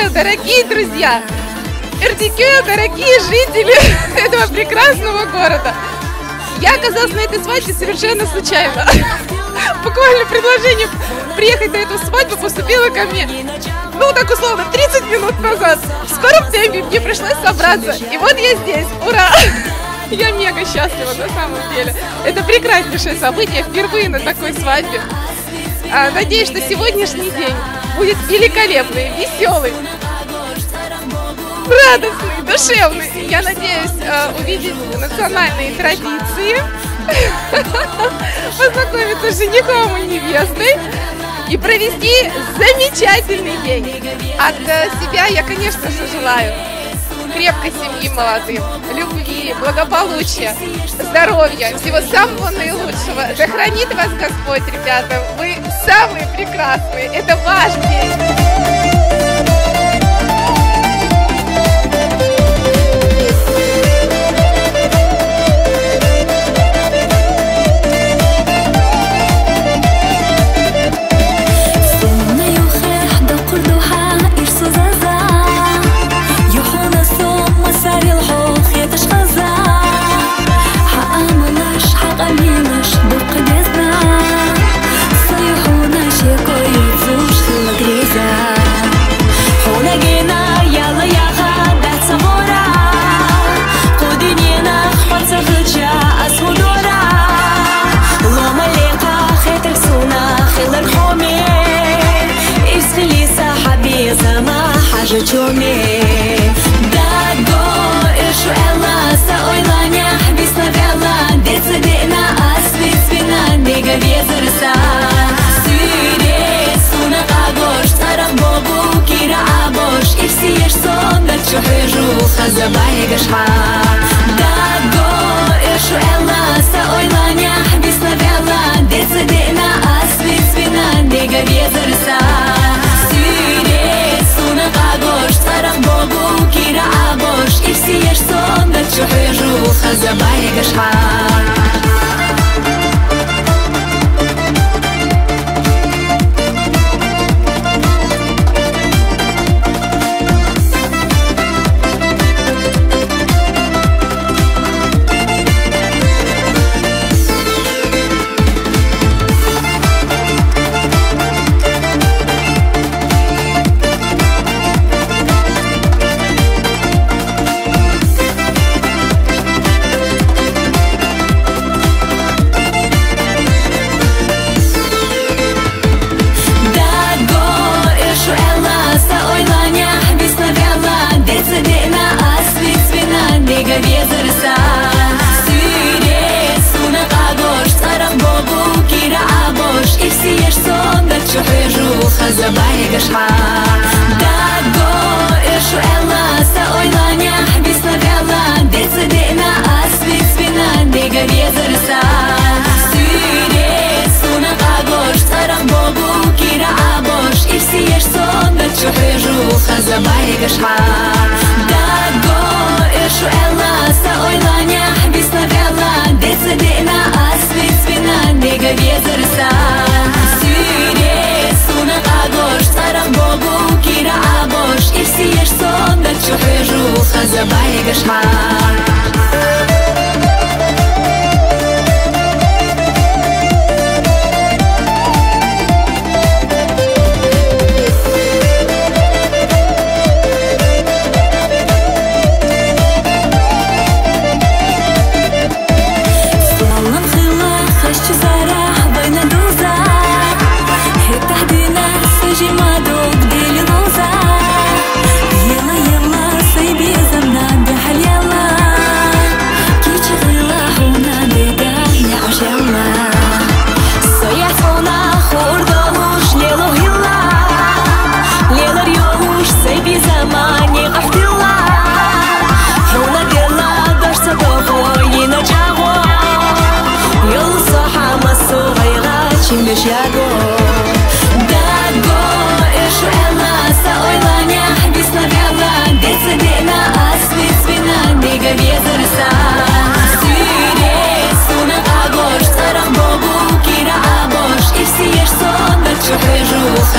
РТК, дорогие друзья! РТК, дорогие жители этого прекрасного города! Я оказалась на этой свадьбе совершенно случайно. Буквально предложение приехать на эту свадьбу поступило ко мне, ну так условно, 30 минут назад. В скором темпе мне пришлось собраться. И вот я здесь, ура! Я мега счастлива на самом деле. Это прекраснейшее событие, впервые на такой свадьбе. Надеюсь, что сегодняшний день будет великолепный, веселый, радостный, душевный. Я надеюсь увидеть национальные традиции, познакомиться с женихом и невестой и провести замечательный день. От себя я, конечно же, желаю крепкой семьи молодым, любви, благополучия, здоровья, всего самого наилучшего. Да хранит вас Господь, ребята, вы самые прекрасные, это ваш день.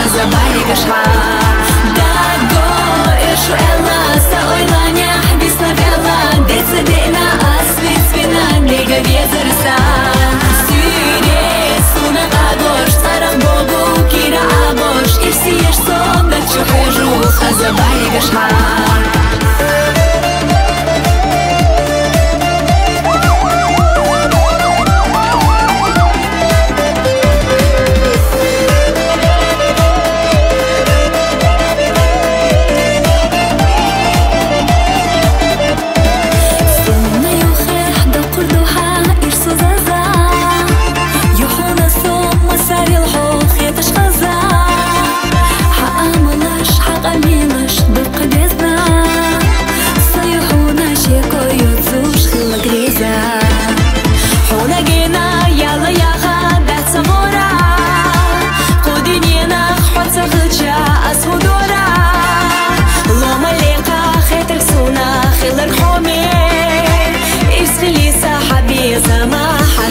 Забай, гашма, да, го.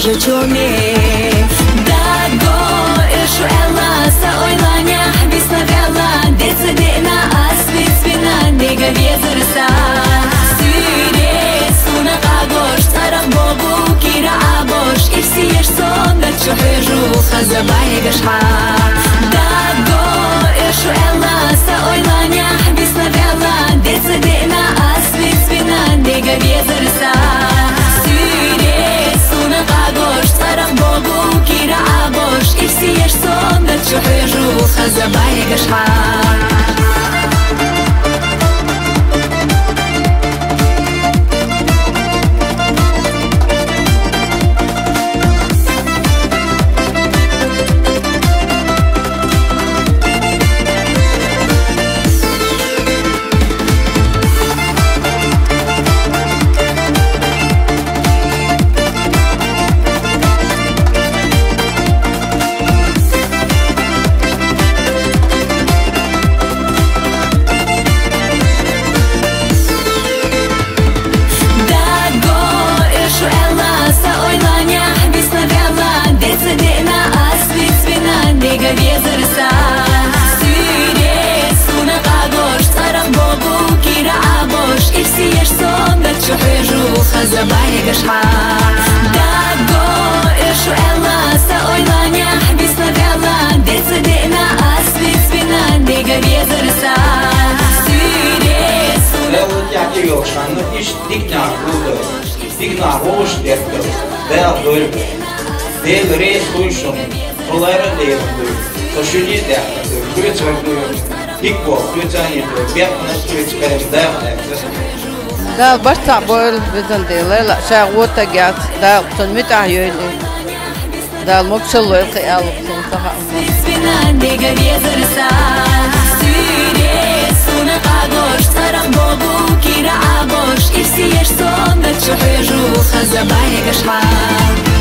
жечоме Dago ishu ella sa oylanya Bisna vella Detse dena asvit svina Nega vezersa Syre suna qagosh Taraq bobu kira abosh Irsi yesh sonda Chuheju khazabay gashha Dago ishu ella sa oylanya Bisna vella Detse dena asvit svina Nega vezersa كيرا عبوش إرسي يشصون دا تشوحيجو خزباي قشحان vezersa Syre suna qagosh Taraq bobu kira abosh Irsi yesh sonda Chuheju khazabay gashhan Dago ishu ella sa oylanya Bisna vella Detse dena asvit svina Nega vezersa Syre suna Lelutjaki yokşanlı iş dikna buldu Dikna hoş derdi Del bölümü Del reis duyuşun Olayra deyildi Koşucu derdi Kuyuç vardı Hikbo Kuyuçani Bekna kuyuç karım Devle Da başta böyle bizden değil la şahwata gat da sunmit ayyeli da mokşallo qiyalq suntaha Nega vezersa Syre suna qagosh Taraq bobu kira abosh Irsi yesh sonda Chuheju khazabay gashhan